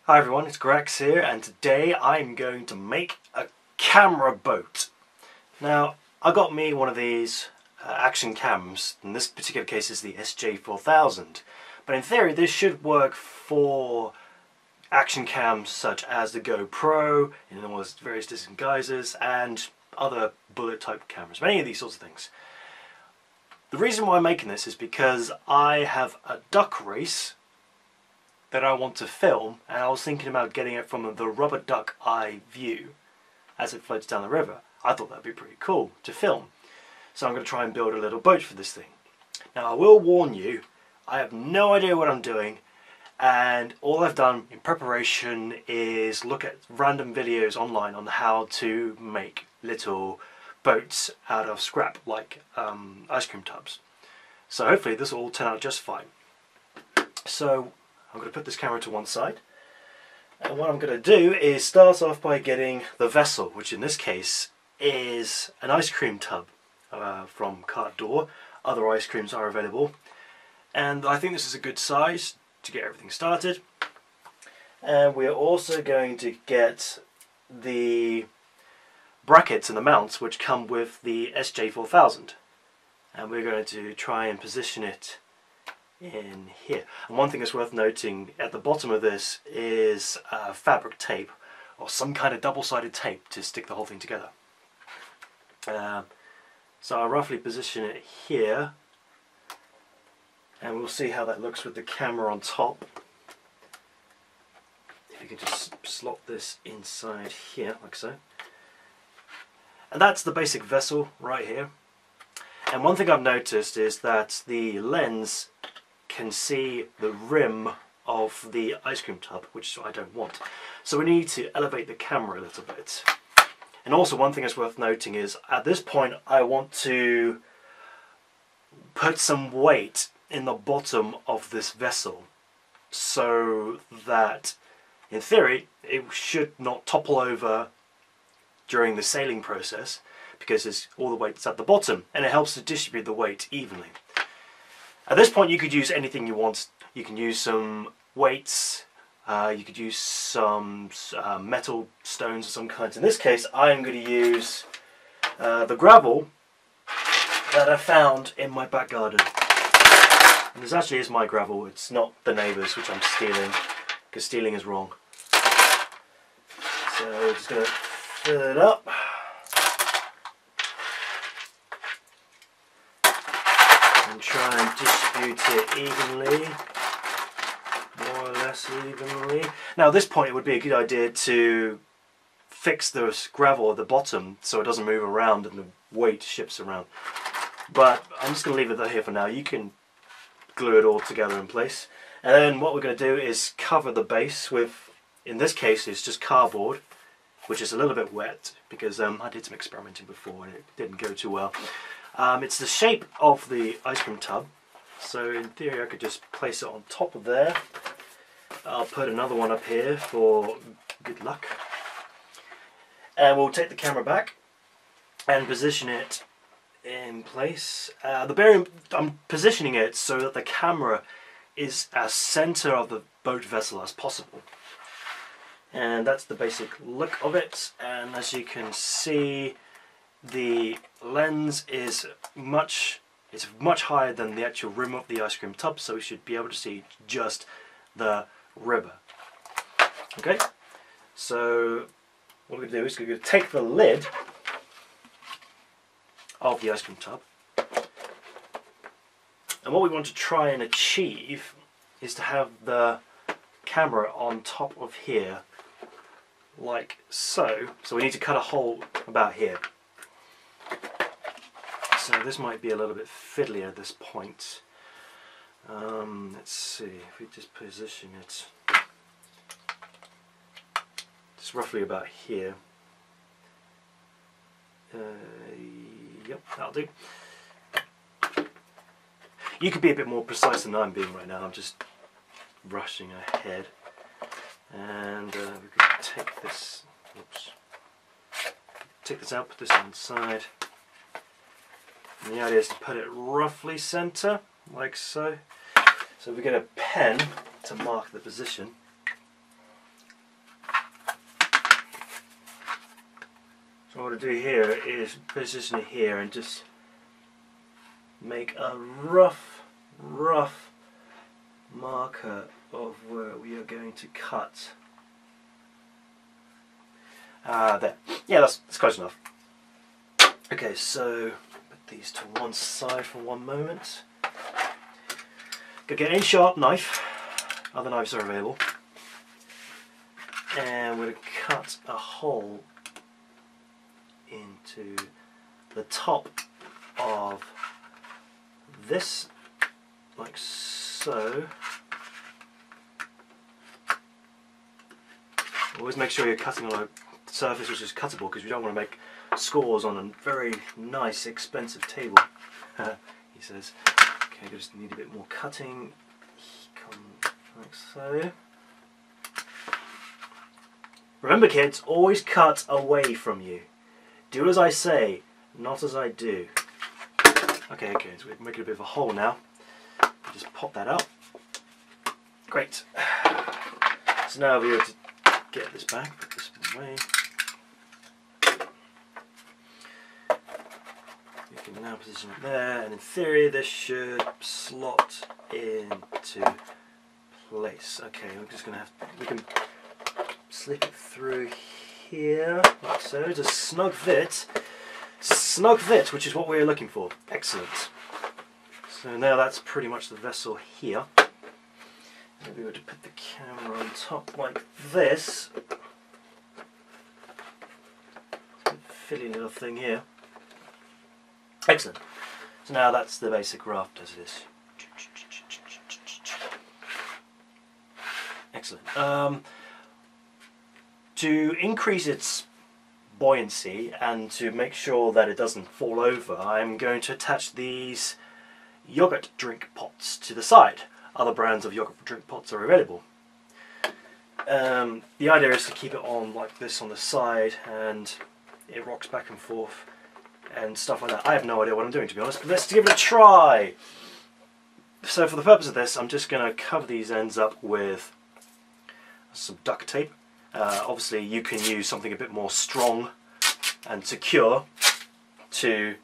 Hi everyone, it's Grax here, and today I'm going to make a camera boat. Now, I got me one of these action cams. In this particular case is the SJ4000, but in theory this should work for action cams such as the GoPro in all its various different guises and other bullet type cameras, any of these sorts of things. The reason why I'm making this is because I have a duck race that I want to film, and I was thinking about getting it from the rubber duck eye view as it floats down the river. I thought that'd be pretty cool to film. So I'm going to try and build a little boat for this thing. Now I will warn you, I have no idea what I'm doing, and all I've done in preparation is look at random videos online on how to make little boats out of scrap, like ice cream tubs. So hopefully this will all turn out just fine. So I'm going to put this camera to one side, and what I'm going to do is start off by getting the vessel, which in this case is an ice cream tub from Cart Door. Other ice creams are available, and I think this is a good size to get everything started. And we're also going to get the brackets and the mounts which come with the SJ4000, and we're going to try and position it in here. And one thing that's worth noting, at the bottom of this is fabric tape or some kind of double-sided tape to stick the whole thing together. So I'll roughly position it here, and we'll see how that looks with the camera on top. If you could just slot this inside here like so. And that's the basic vessel right here. And one thing I've noticed is that the lens can see the rim of the ice cream tub, which I don't want. So we need to elevate the camera a little bit. And also one thing that's worth noting is at this point I want to put some weight in the bottom of this vessel so that in theory it should not topple over during the sailing process, because all the weight's at the bottom and it helps to distribute the weight evenly. At this point you could use anything you want. You can use some weights, you could use some metal stones of some kinds. In this case I am going to use the gravel that I found in my back garden. And this actually is my gravel, it's not the neighbour's, which I'm stealing, because stealing is wrong. So we're just going to fill it up. And try and distribute it evenly, more or less evenly. Now at this point it would be a good idea to fix the gravel at the bottom so it doesn't move around and the weight shifts around. But I'm just going to leave it here for now. You can glue it all together in place. And then what we're going to do is cover the base with, in this case it's just cardboard, which is a little bit wet because I did some experimenting before and it didn't go too well. It's the shape of the ice cream tub, so in theory I could just place it on top of there. I'll put another one up here for good luck. And we'll take the camera back and position it in place. I'm positioning it so that the camera is as center of the boat vessel as possible. And that's the basic look of it, and as you can see, the lens is much higher than the actual rim of the ice cream tub, so we should be able to see just the river. Okay, so what we're going to do is we're going to take the lid of the ice cream tub, and what we want to try and achieve is to have the camera on top of here like so. So we need to cut a hole about here. So this might be a little bit fiddly at this point. Let's see, if we just position it just roughly about here. Yep, that'll do. You could be a bit more precise than I'm being right now. I'm just rushing ahead. And we could take this, take this out, put this on the side. And the idea is to put it roughly center, like so. So we get a pen to mark the position. to do here is position it here and just make a rough marker of where we are going to cut. There. Yeah, that's close enough. Okay, so put these to one side for one moment. Go get any sharp knife. Other knives are available. And we're going to cut a hole into the top of this, like so. Always make sure you're cutting on a surface which is cuttable, because we don't want to make scores on a very nice expensive table. He says. Okay, just need a bit more cutting. Come like so. Remember kids, always cut away from you. Do as I say, not as I do. Okay, so we're making a bit of a hole now. Just pop that up. Great. So now we're able to get this back, put this away. We can now position it there, and in theory this should slot into place. Okay, we're just going to we can slip it through here, like so. It's a snug fit. Snug fit, which is what we're looking for. Excellent. So now that's pretty much the vessel here. Maybe we were to put the camera on top like this. Filly little thing here. Excellent. So now that's the basic raft as it is. Excellent. To increase its buoyancy and to make sure that it doesn't fall over, I'm going to attach these yogurt drink pots to the side. Other brands of yogurt drink pots are available. The idea is to keep it on like this on the side, and it rocks back and forth and stuff like that. I have no idea what I'm doing, to be honest, but let's give it a try. So for the purpose of this, I'm just going to cover these ends up with some duct tape. Obviously you can use something a bit more strong and secure to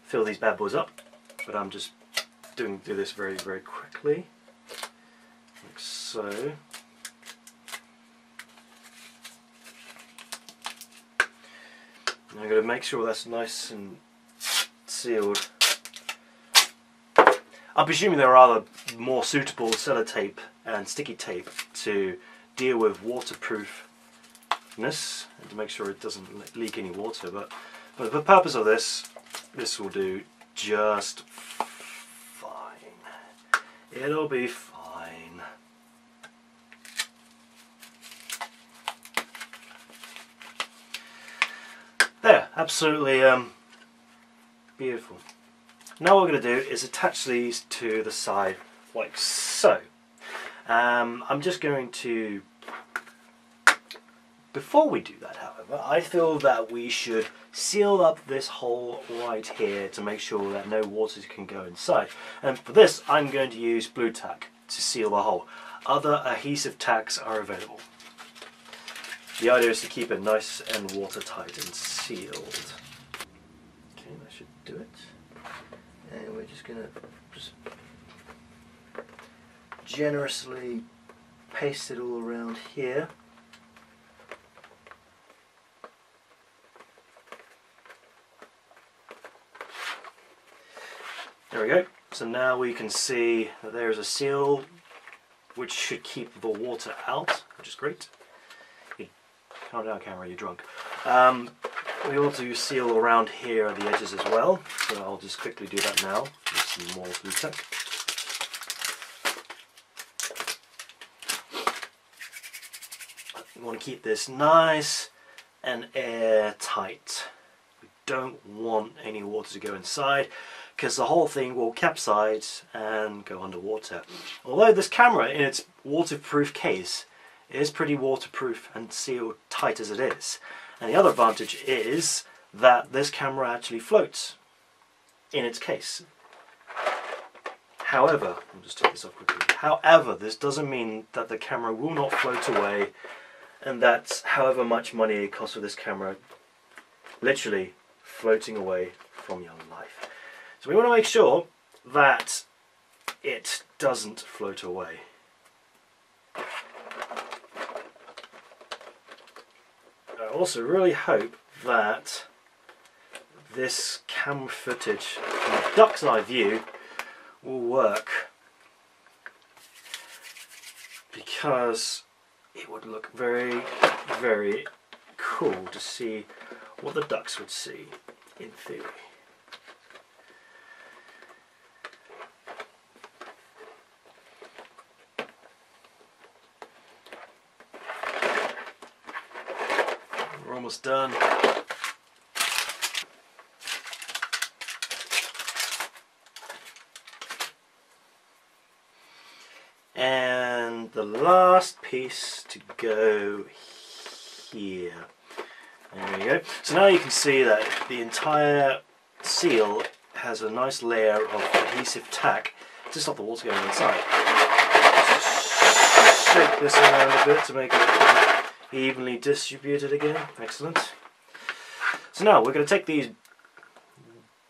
fill these bad boys up, but I'm just do this very quickly, like so. And I'm going to make sure that's nice and sealed. I'm presuming there are other more suitable sellotape and sticky tape to deal with waterproofness and to make sure it doesn't leak any water, but for the purpose of this will do just fine. It'll be fine. There, absolutely beautiful. Now what we're going to do is attach these to the side like so. I'm just going to, before we do that however, I feel that we should seal up this hole right here to make sure that no water can go inside. And for this I'm going to use blue tack to seal the hole. Other adhesive tacks are available. The idea is to keep it nice and watertight and sealed. Okay, that should do it. And we're just going to generously paste it all around here. There we go. So now we can see that there's a seal which should keep the water out, which is great. Calm down, camera, you're drunk. We also seal around here at the edges as well, so I'll just quickly do that now with some more blue tack. We want to keep this nice and airtight. We don't want any water to go inside, because the whole thing will capsize and go underwater. Although this camera in its waterproof case is pretty waterproof and sealed tight as it is. And the other advantage is that this camera actually floats in its case. However, I'll just take this off quickly. However, this doesn't mean that the camera will not float away, and that however much money it costs for this camera literally floating away from your life. So we want to make sure that it doesn't float away. I also really hope that this camera footage from a duck's eye view will work, because it would look very, very cool to see what the ducks would see in theory. We're almost done. And the last piece to go here. There we go. So now you can see that the entire seal has a nice layer of adhesive tack to stop the water going inside. Just shake this around a bit to make it evenly distributed again. Excellent. So now we're going to take these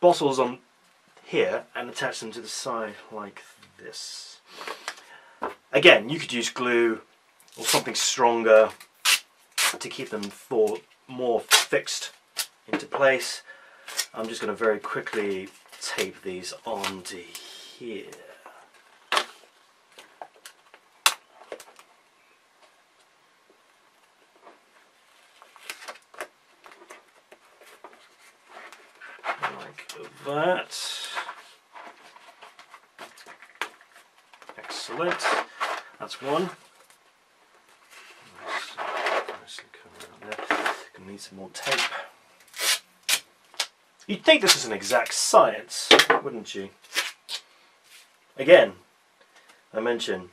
bottles on here and attach them to the side like this. Again, you could use glue or something stronger to keep them more fixed into place. I'm just going to very quickly tape these onto here. Like that. Excellent. That's one. Nicely covered up there. Gonna need some more tape. You'd think this is an exact science, wouldn't you? Again, I mention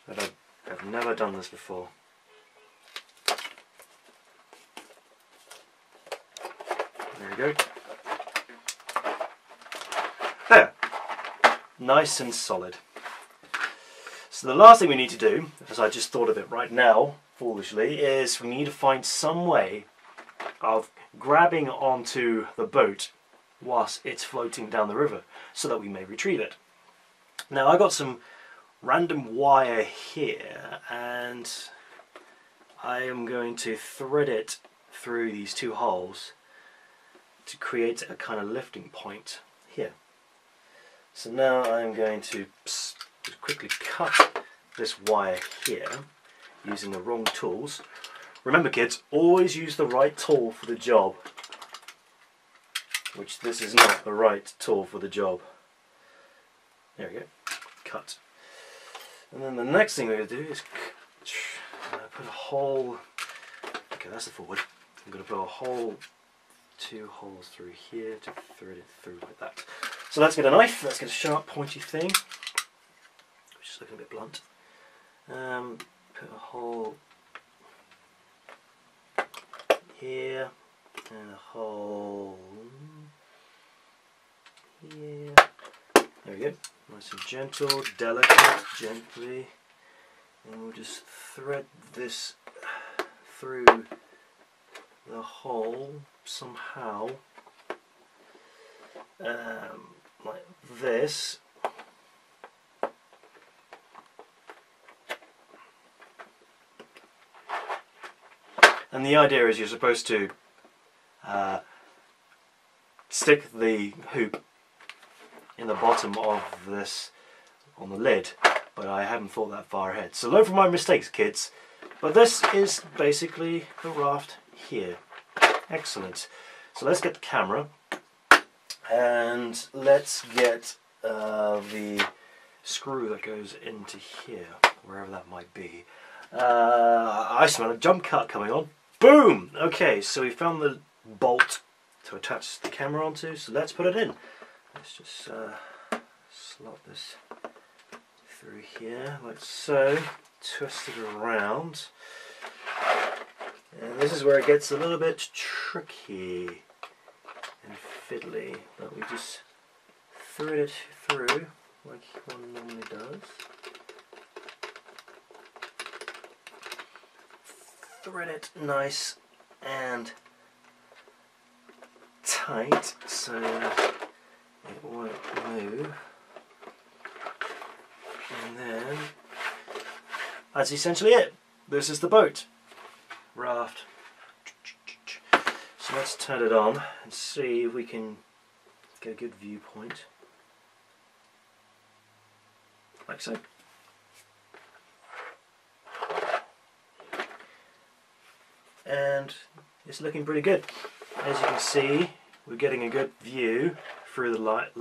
that I've never done this before. There we go. There. Nice and solid. So the last thing we need to do, as I just thought of it right now, foolishly, is we need to find some way of grabbing onto the boat whilst it's floating down the river so that we may retrieve it. Now I got some random wire here and I am going to thread it through these two holes to create a kind of lifting point here. So now I'm going to just quickly cut this wire here using the wrong tools. Remember kids, always use the right tool for the job, which this is not the right tool for the job. There we go, cut. And then the next thing we're going to do is put a hole, okay that's the forward, I'm going to put a hole, two holes through here to thread it through like that. So let's get a knife, let's get a sharp pointy thing, which is looking a bit blunt. Put a hole here and a hole here. There we go. Nice and gentle, delicate, gently. And we'll just thread this through the hole somehow. Like this. And the idea is you're supposed to stick the hoop in the bottom of this on the lid, but I haven't thought that far ahead. So learn from my mistakes, kids. But this is basically the raft here. Excellent. So let's get the camera and let's get the screw that goes into here, wherever that might be. I smell a jump cut coming on. Boom! Okay, so we found the bolt to attach the camera onto, so let's put it in. Let's just slot this through here, like so. Twist it around. And this is where it gets a little bit tricky and fiddly, but we just thread it through like one normally does. Thread it nice and tight so that it won't move. And then that's essentially it. This is the boat. Raft. So let's turn it on and see if we can get a good viewpoint. Like so. And it's looking pretty good. As you can see, we're getting a good view through the light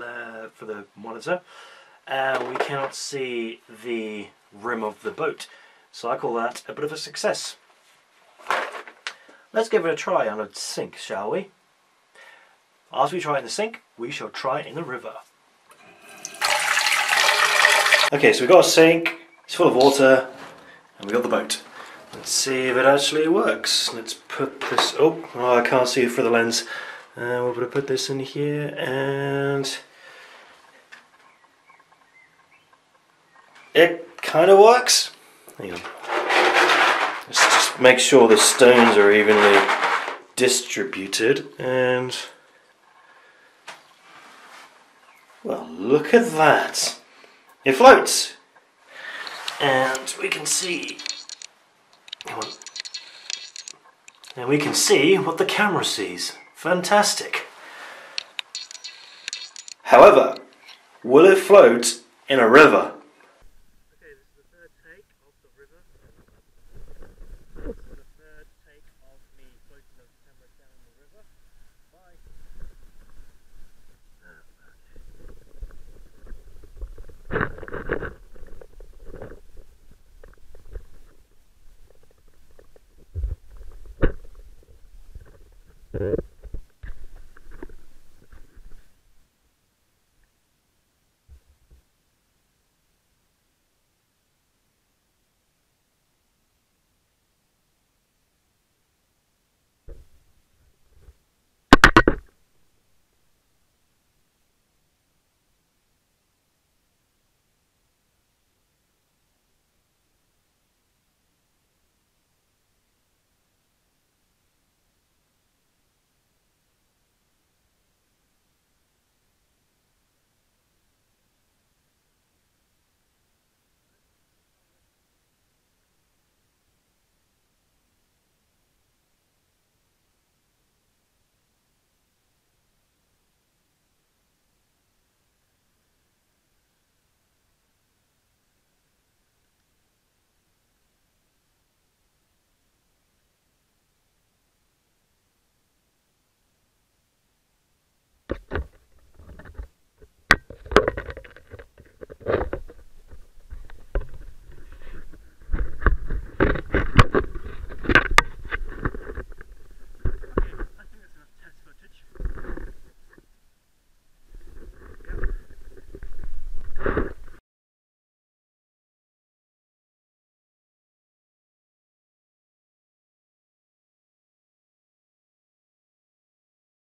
for the monitor, and we cannot see the rim of the boat. So I call that a bit of a success. Let's give it a try on a sink, shall we? As we try it in the sink, we shall try it in the river. Okay, so we've got a sink, it's full of water, and we've got the boat. Let's see if it actually works. Let's put this, oh I can't see it through the lens. We're going to put this in here, and it kind of works. Hang on. Let's just make sure the stones are evenly distributed, and well, look at that. It floats, and we can see. And we can see what the camera sees. Fantastic. However, will it float in a river? Okay, this is the third take of the river. This is the third take of me floating the camera down the river. Bye.